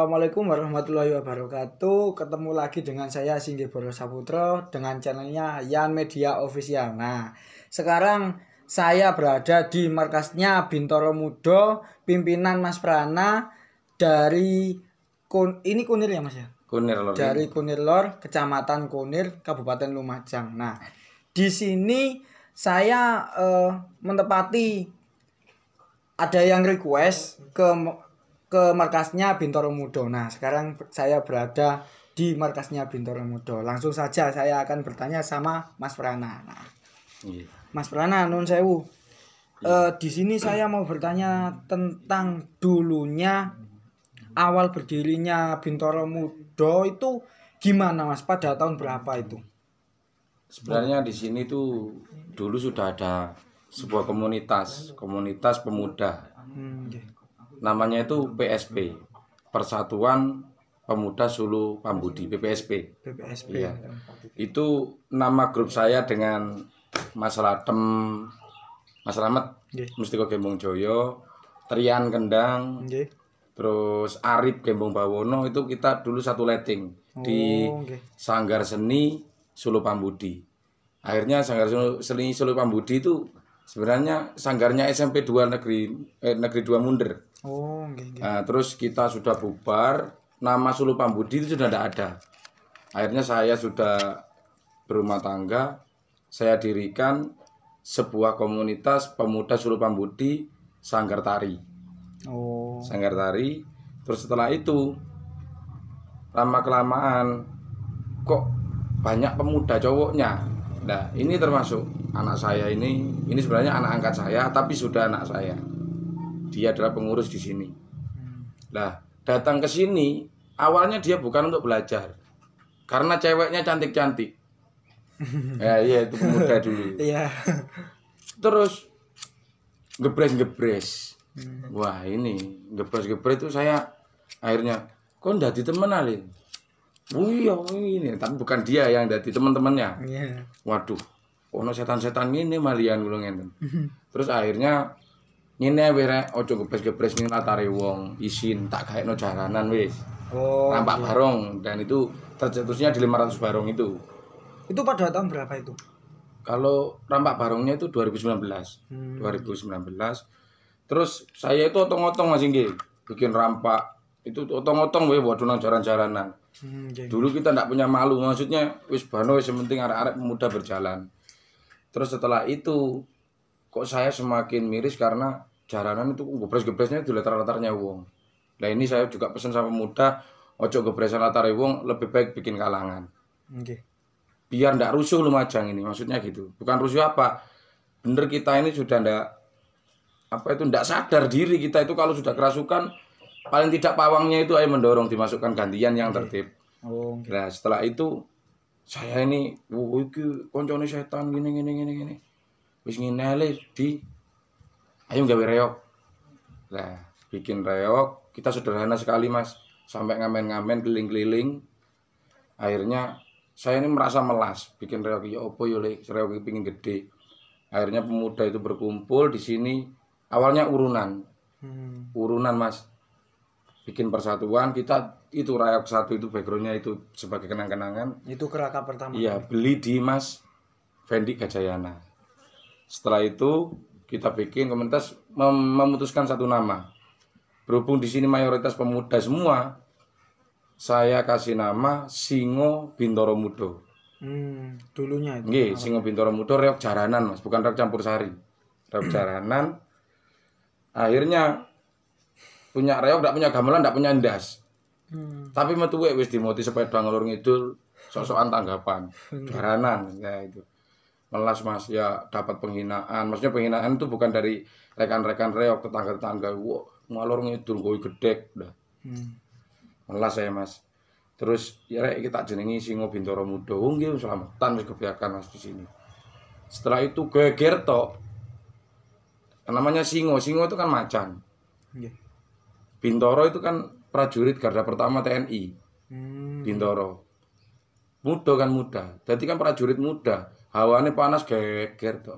Assalamualaikum warahmatullahi wabarakatuh. Ketemu lagi dengan saya Singgih Boro Saputro dengan channelnya Yan Media Official. Nah, sekarang saya berada di markasnya Bintoro Mudo, pimpinan Mas Prana dari ini Kunir ya Mas ya? Kunir Lor. Dari Kunir Lor, Kecamatan Kunir, Kabupaten Lumajang. Nah, di sini saya menepati ada yang request ke markasnya Bintoro Mudo. Nah, sekarang saya berada di markasnya Bintoro Mudo. Langsung saja saya akan bertanya sama Mas Prana. Nah, Mas Prana, nun sewu. Di sini saya mau bertanya tentang dulunya awal berdirinya Bintoro Mudo itu gimana Mas? Pada tahun berapa itu? Sebenarnya di sini tuh dulu sudah ada sebuah komunitas pemuda. Namanya itu PSP, Persatuan Pemuda Sulu Pambudi, PPSP. PPSP. Iya. Itu nama grup saya dengan Mas Latem, Mas Ramet, Mustiko Gembong Joyo, Trian Kendang, terus Arif Gembong Bawono. Itu kita dulu satu letting di Sanggar Seni Sulu Pambudi. Akhirnya Sanggar Seni Sulu Pambudi itu sebenarnya sanggarnya SMP 2 Negeri 2 Munder. Nah, terus kita sudah bubar, nama Sulu Pambudi itu sudah tidak ada. Akhirnya saya sudah berumah tangga, saya dirikan sebuah komunitas pemuda Sulu Pambudi, Sanggar Tari. Sanggar Tari. Terus setelah itu lama-kelamaan kok banyak pemuda cowoknya. Nah, ini termasuk anak saya ini sebenarnya anak angkat saya, tapi sudah anak saya. Dia adalah pengurus di sini. Nah, datang ke sini awalnya dia bukan untuk belajar, karena ceweknya cantik-cantik. Ya, iya itu pemuda dulu. Iya. Terus gebres. Wah ini gebres itu saya akhirnya kok ndadi temen alin. Iya ini, tapi bukan dia yang ndadi teman-temannya. Waduh, ono setan-setan ini malian kula ngenten. Terus akhirnya ngene wae rek ojo gebres ning latare wong, isin tak gaekno jaranan wis. Rampak barong dan itu tercetusnya di 500 barong itu. Itu pada tahun berapa itu? Kalau rampak barongnya itu 2019. 2019. Terus saya itu otong-otong Mas Inggih, bikin rampak. Itu otong-otong wae waduh nang jaran-jaranan. Dulu kita ndak punya malu, maksudnya wis bano wis penting arek-arek pemuda berjalan. Terus setelah itu kok saya semakin miris karena jaranan itu gebres-gebresnya di latar-latarnya wong. Nah ini saya juga pesan sama pemuda, ojo gebresan latar wong, lebih baik bikin kalangan. Biar ndak rusuh Lumajang ini, maksudnya gitu. Bukan rusuh apa? Bener kita ini sudah ndak sadar diri kita itu kalau sudah kerasukan, paling tidak pawangnya itu ayo mendorong dimasukkan gantian yang tertib. Nah setelah itu saya ini, iki koncone setan gini. Wis ngene di ayo gawe reok. Nah, bikin reok, kita sederhana sekali Mas, sampai ngamen-ngamen keliling-keliling. Akhirnya saya ini merasa melas, bikin reok ya opo yo lek reok pingin gede. Akhirnya pemuda itu berkumpul di sini. Awalnya urunan. Urunan Mas. Bikin persatuan, kita itu reok satu itu backgroundnya itu sebagai kenang-kenangan. Itu keraka pertama. Iya, beli di Mas Fendi Gajayana. Setelah itu kita bikin komunitas memutuskan satu nama. Berhubung di sini mayoritas pemuda semua, saya kasih nama Singo Bintoro Mudo. Dulunya itu. Nggih, Singo Bintoro Mudo reok jaranan Mas, bukan reok campur sari. Reok jaranan. Akhirnya punya reok, ndak punya gamelan, ndak punya ndas. Tapi metu wis dimoti sepeda ngalor ngidul, sok-sokan tanggapan. Jaranan ya itu. Melas Mas, ya dapat penghinaan. Maksudnya penghinaan itu bukan dari rekan-rekan reok, tetangga-tetangga. Wah, ngalor ngidul kowe gedek udah. Melas saya Mas. Terus ya rek kita jenengi Singo Bintoro Mudo. Nggih selamatan wis kebiakan Mas di sini. Setelah itu geger tok. Namanya Singo itu kan macan. Bintoro itu kan prajurit garda pertama TNI. Bintoro. Mudo kan muda. Jadi kan prajurit muda. Hawane panas geger to.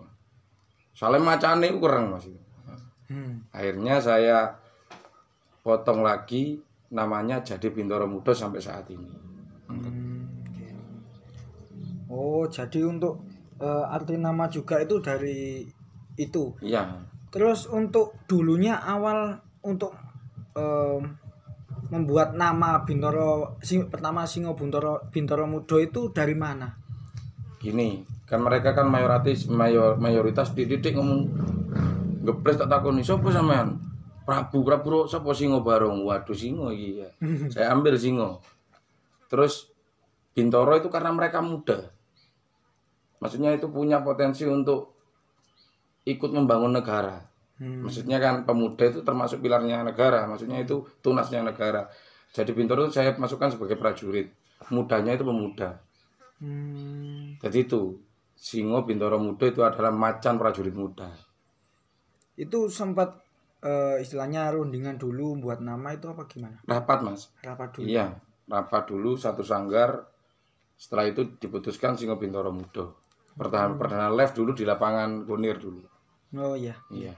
Soale macane kurang Mas. Akhirnya saya potong lagi namanya jadi Bintoro Muda sampai saat ini. Oke. Oh, jadi untuk arti nama juga itu dari itu. Iya. Terus untuk dulunya awal untuk membuat nama pertama Singo Bintoro Muda itu dari mana? Gini, kan mereka kan mayoritas dididik ngomong ngepres tak takoni sapa sampean? Prabu sapa Singo bareng? Waduh Singo iki ya. Saya ambil Singo. Terus Bintoro itu karena mereka muda. Maksudnya itu punya potensi untuk ikut membangun negara. Maksudnya kan pemuda itu termasuk pilarnya negara. Maksudnya itu tunasnya negara. Jadi Bintoro itu saya masukkan sebagai prajurit. Mudanya itu pemuda. Jadi itu Singo Bintoro Muda itu adalah macan prajurit muda. Itu sempat istilahnya rundingan dulu buat nama itu apa gimana? Rapat Mas. Rapat dulu. Iya, rapat dulu satu sanggar. Setelah itu diputuskan Singo Bintoro Muda. Perdana live dulu di lapangan Kunir dulu. Oh iya. Iya.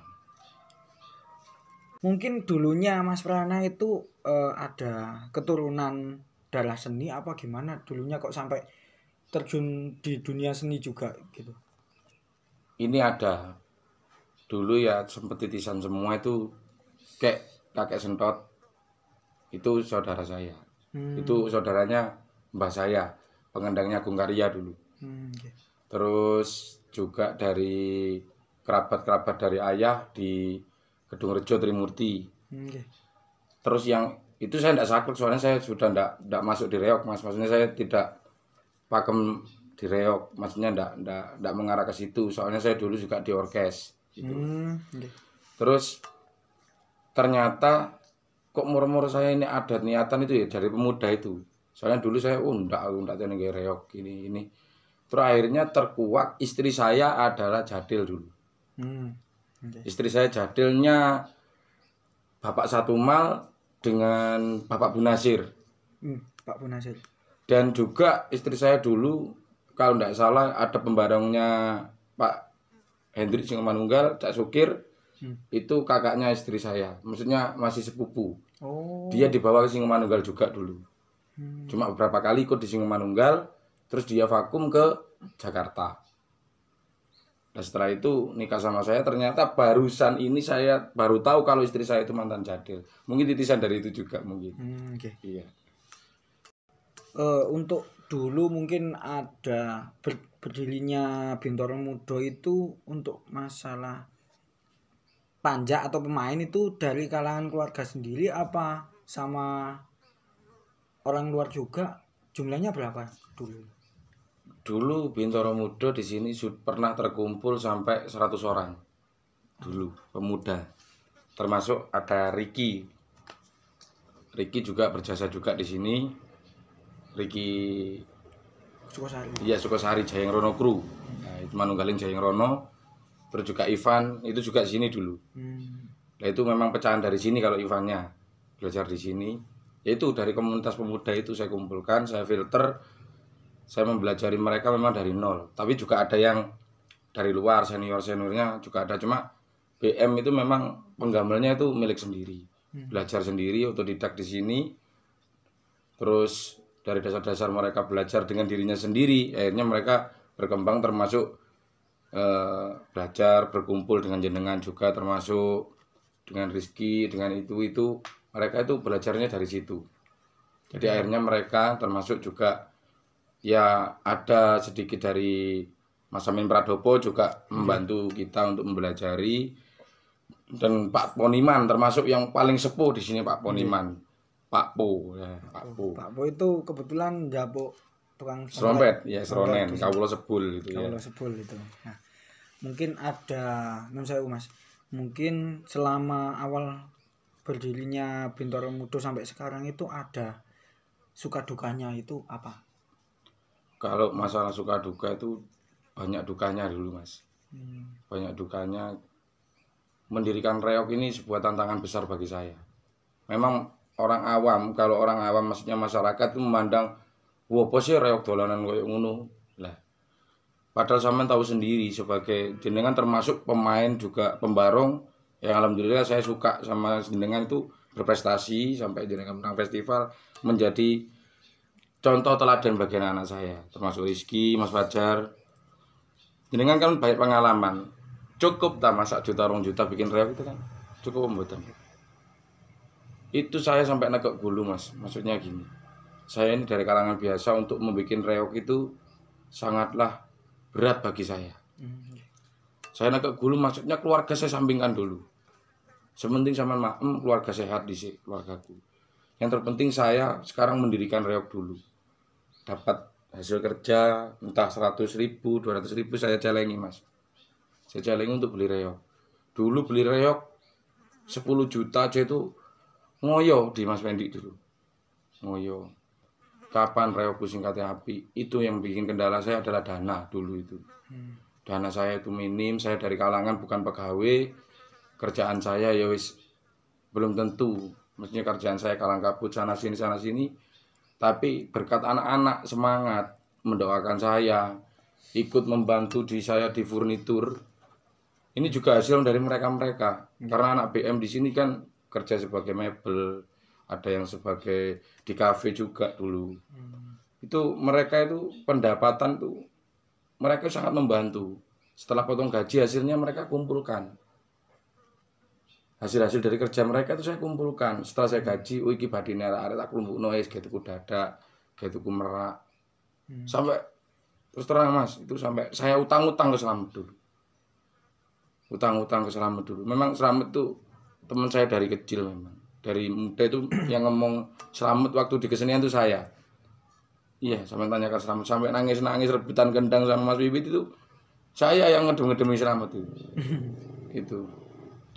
Mungkin dulunya Mas Prana itu ada keturunan darah seni apa gimana? Dulunya kok sampai terjun di dunia seni juga gitu. Ini ada. Dulu ya sempat titisan semua itu kayak kakek sentot. Itu saudara saya. Itu saudaranya mbah saya, pengendangnya Agung Karya dulu. Okay. Terus juga dari kerabat-kerabat dari ayah di Gedung Rejo Trimurti. Okay. Terus yang itu saya tidak saklek soalnya saya sudah tidak masuk di reok Mas. Maksudnya saya tidak pakem di reok. Maksudnya tidak mengarah ke situ. Soalnya saya dulu juga di orkes gitu. Okay. Terus ternyata kok murmur saya ini ada niatan itu ya dari pemuda itu. Soalnya dulu saya ndak teneng reok ini. Terus akhirnya terkuak istri saya adalah jadil dulu. Okay. Istri saya jadilnya Bapak Satumal dengan Bapak Bunasir. Pak Bunasir. Dan juga istri saya dulu kalau tidak salah ada pembarongnya Pak Hendrik Singomanunggal, Cak Sukir. Itu kakaknya istri saya. Maksudnya masih sepupu. Oh. Dia dibawa ke Singomanunggal juga dulu. Cuma beberapa kali ikut di Singomanunggal, terus dia vakum ke Jakarta. Nah setelah itu nikah sama saya, ternyata barusan ini saya baru tahu kalau istri saya itu mantan jadil. Mungkin titisan dari itu juga mungkin. Okay. Iya. Untuk dulu mungkin ada berdirinya Bintoro Muda itu untuk masalah panja atau pemain itu dari kalangan keluarga sendiri apa sama orang luar juga? Jumlahnya berapa dulu? Dulu Bintoro Muda di sini pernah terkumpul sampai 100 orang. Dulu pemuda. Termasuk ada Ricky. Ricky juga berjasa juga di sini. Ricky Sukosari. Iya, Sukosari Jayeng Rono Kru. Nah, itu manunggalin Jayeng Rono. Terus juga Ivan itu juga di sini dulu. Nah, itu memang pecahan dari sini kalau Ivannya belajar di sini. Yaitu dari komunitas pemuda itu saya kumpulkan, saya filter. Saya mempelajari mereka memang dari nol. Tapi juga ada yang dari luar, senior-seniornya juga ada. Cuma BM itu memang penggambarnya itu milik sendiri. Belajar sendiri, otodidak di sini. Terus dari dasar-dasar mereka belajar dengan dirinya sendiri. Akhirnya mereka berkembang termasuk belajar, berkumpul dengan jenengan juga. Termasuk dengan Rizky, dengan itu. Mereka itu belajarnya dari situ. Jadi akhirnya mereka termasuk juga ya ada sedikit dari Mas Amin Pradopo juga membantu kita untuk mempelajari, dan Pak Poniman termasuk yang paling sepuh di sini Pak Poniman, Pak Po ya, Pak Po itu kebetulan jago tukang serompet ya, seronen Kawula Sebul gitu ya. Kawula Sebul itu. Nah, mungkin ada Mas. Mungkin selama awal berdirinya Bintoro Muda sampai sekarang itu ada suka dukanya itu apa? Kalau masalah suka duka itu banyak dukanya dulu Mas. Banyak dukanya. Mendirikan reok ini sebuah tantangan besar bagi saya. Memang orang awam, kalau orang awam maksudnya masyarakat itu memandang, wah apa sih reok dolanan koyo ngono. Lah. Padahal sampean tahu sendiri sebagai jenengan termasuk pemain juga pembarong yang alhamdulillah saya suka sama jenengan itu berprestasi sampai jenengan menang festival, menjadi contoh teladan bagi anak saya, termasuk Rizky, Mas Fajar. Jenengan kan banyak pengalaman. Cukup tak masak juta 2 juta bikin reok itu kan? Cukup pembuatan. Itu saya sampai nekek gulu, Mas. Maksudnya gini. Saya ini dari kalangan biasa, untuk membuat reok itu sangatlah berat bagi saya. Saya nekek gulu, maksudnya keluarga saya sampingkan dulu. Sementing sama maem keluarga sehat di keluargaku. Yang terpenting saya sekarang mendirikan reok dulu. Dapat hasil kerja entah 100.000, 200.000 saya celengi, Mas. Saya celengi untuk beli reok. Dulu beli reok 10 juta aja itu ngoyo di Mas Fendi dulu. Ngoyo. Kapan reokku singkatnya api? Itu yang bikin kendala saya adalah dana dulu itu. Dana saya itu minim, saya dari kalangan bukan pegawai. Kerjaan saya ya wis belum tentu. Maksudnya kerjaan saya kalang kabut sana sini. Tapi berkat anak-anak semangat mendoakan saya, ikut membantu saya di furnitur. Ini juga hasil dari mereka-mereka. Karena anak BM di sini kan kerja sebagai mebel, ada yang sebagai di kafe juga dulu. Itu mereka itu pendapatan tuh mereka sangat membantu. Setelah potong gaji hasilnya mereka kumpulkan. Hasil-hasil dari kerja mereka itu saya kumpulkan. Setelah saya gaji, iki badine arek tak klumpukno wis ge tuku dadak, ge tuku merak. Sampai terus terang, Mas, itu sampai saya utang-utang ke Slamet dulu. Utang-utang ke Slamet dulu. Memang Slamet itu teman saya dari kecil memang. Dari muda itu yang ngomong Slamet waktu di kesenian itu saya. Iya, sampai tanya ke Slamet, sampai nangis-nangis rebutan gendang sama Mas Bibit itu saya yang ngedem-ngedemi Slamet itu. Itu.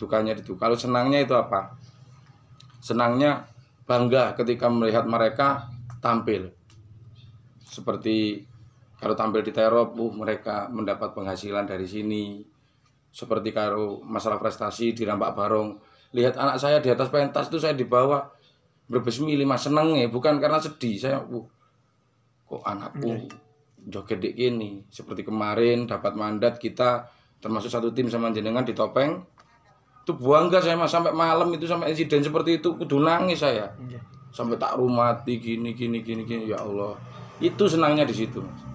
Dukanya itu. Kalau senangnya itu apa? Senangnya bangga ketika melihat mereka tampil. Seperti kalau tampil di Terop, mereka mendapat penghasilan dari sini. Seperti kalau masalah prestasi di Rampak Barong, lihat anak saya di atas pentas itu saya dibawa berbesmi 5 seneng ya, bukan karena sedih. Saya kok anakku joget dek ini. Seperti kemarin dapat mandat kita termasuk satu tim sama jenengan di Topeng. Itu bangga saya, Mas, sampai malam itu, sampai insiden seperti itu kudu nangis saya. Sampai tak rumati gini ya Allah. Itu senangnya di situ, Mas.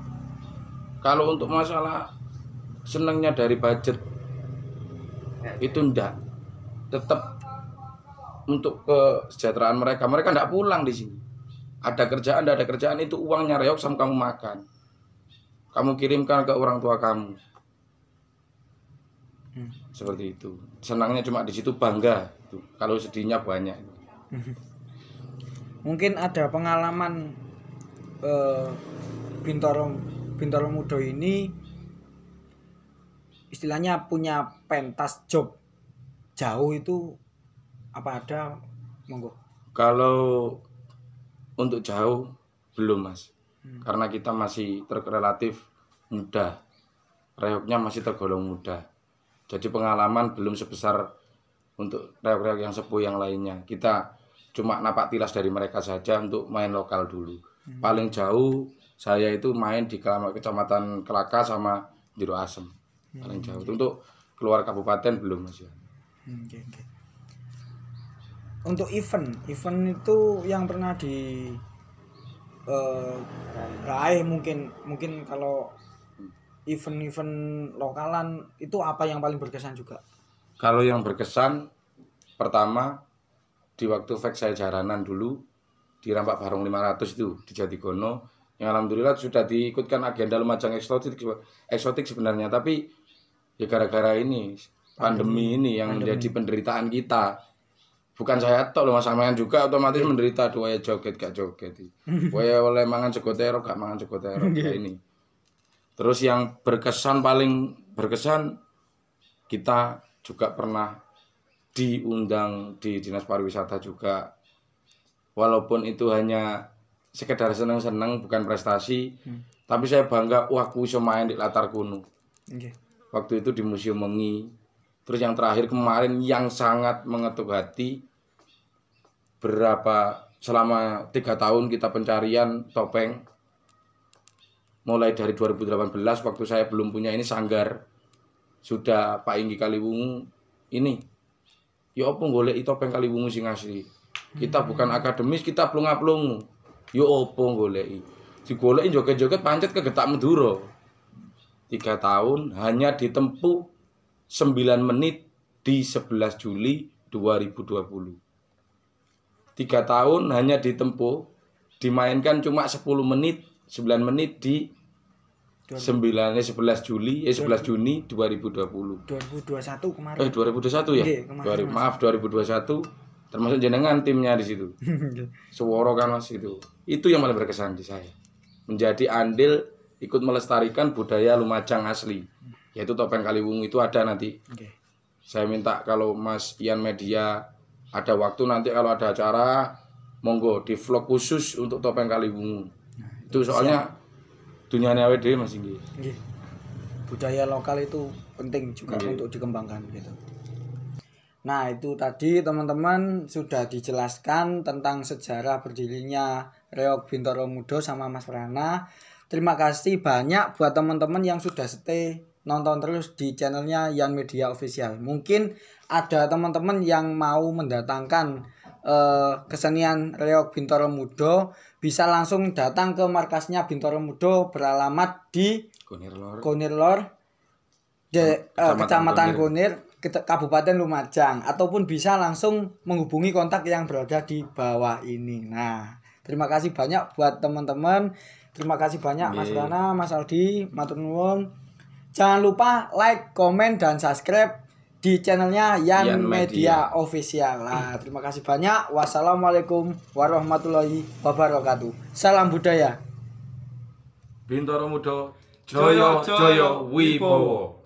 Kalau untuk masalah senangnya dari budget itu ndak. Tetap untuk kesejahteraan mereka ndak pulang di sini. Ada kerjaan, ndak ada kerjaan, itu uangnya reok sama kamu makan. Kamu kirimkan ke orang tua kamu. Seperti itu. Senangnya cuma di situ, bangga. Kalau sedihnya banyak. Mungkin ada pengalaman Bintoro Muda ini istilahnya punya pentas job jauh itu apa ada, monggo. Kalau untuk jauh belum, Mas. Karena kita masih relatif muda. Reoknya masih tergolong muda. Jadi pengalaman belum sebesar untuk reok-reok yang sepuh yang lainnya. Kita cuma napak tilas dari mereka saja untuk main lokal dulu. Paling jauh saya itu main di Kecamatan Kelaka sama Jero Asem. Paling jauh. Untuk keluar kabupaten belum, Mas. Untuk event itu yang pernah di raih, mungkin kalau event lokalan itu apa yang paling berkesan juga? Kalau yang berkesan pertama di waktu fake saya jaranan dulu di Rampak Barong 500 itu di Jatigono, yang alhamdulillah sudah diikutkan agenda Lumajang eksotik sebenarnya, tapi ya gara-gara ini pandemi ini yang menjadi penderitaan kita. Bukan saya tok loh, Mas, sampean juga otomatis menderita. Dua ya joget gak joget. Wae oleh mangan segotero gak mangan segotero kayak ini. Terus yang paling berkesan, kita juga pernah diundang di Dinas Pariwisata juga. Walaupun itu hanya sekedar seneng-seneng, bukan prestasi, tapi saya bangga, wah aku bisa main di latar kuno. Waktu itu di Museum Mengi. Terus yang terakhir kemarin yang sangat mengetuk hati, selama 3 tahun kita pencarian topeng. Mulai dari 2018 waktu saya belum punya ini sanggar, sudah Pak Inggi Kaliwungu ini ya apa golek topeng Kaliwungu sing asli. Kita bukan akademis, kita plung-plung. Yo opo goleki. Digoleki joget-joget pancet kegetak Madura. 3 tahun hanya ditempuh 9 menit di 11 Juli 2020. 3 tahun hanya ditempuh, dimainkan cuma 10 menit, 9 menit di 11 Juni 2020. 2021 kemarin. 2021 ya? Nggih, kemarin, Maaf 2021 termasuk jenengan timnya di situ. Suworo kan Mas itu. Itu yang paling berkesan di saya. Menjadi andil ikut melestarikan budaya Lumajang asli. Yaitu topeng Kaliwungu itu ada nanti. Saya minta kalau Mas Ian Media ada waktu nanti kalau ada acara monggo di vlog khusus untuk topeng Kaliwungu. Itu soalnya dunianya awake dhewe Mas nggih. Budaya lokal itu penting juga untuk dikembangkan gitu. Nah, itu tadi teman-teman sudah dijelaskan tentang sejarah berdirinya Reog Bintoro Mudo sama Mas Prana. Terima kasih banyak buat teman-teman yang sudah stay nonton terus di channelnya Yan Media Official. Mungkin ada teman-teman yang mau mendatangkan kesenian Reog Bintoro Mudo, bisa langsung datang ke markasnya Bintoro Mudo beralamat di Kunir Lor, Kecamatan Kunir, Kabupaten Lumajang, ataupun bisa langsung menghubungi kontak yang berada di bawah ini. Nah, terima kasih banyak buat teman-teman. Terima kasih banyak Mas Rana, Mas Aldi, matur nuwun. Jangan lupa like, komen, dan subscribe di channelnya Yan Media Official. Nah, terima kasih banyak. Wassalamualaikum warahmatullahi wabarakatuh. Salam budaya. Bintoro Mudo Joyo Joyo Wibowo.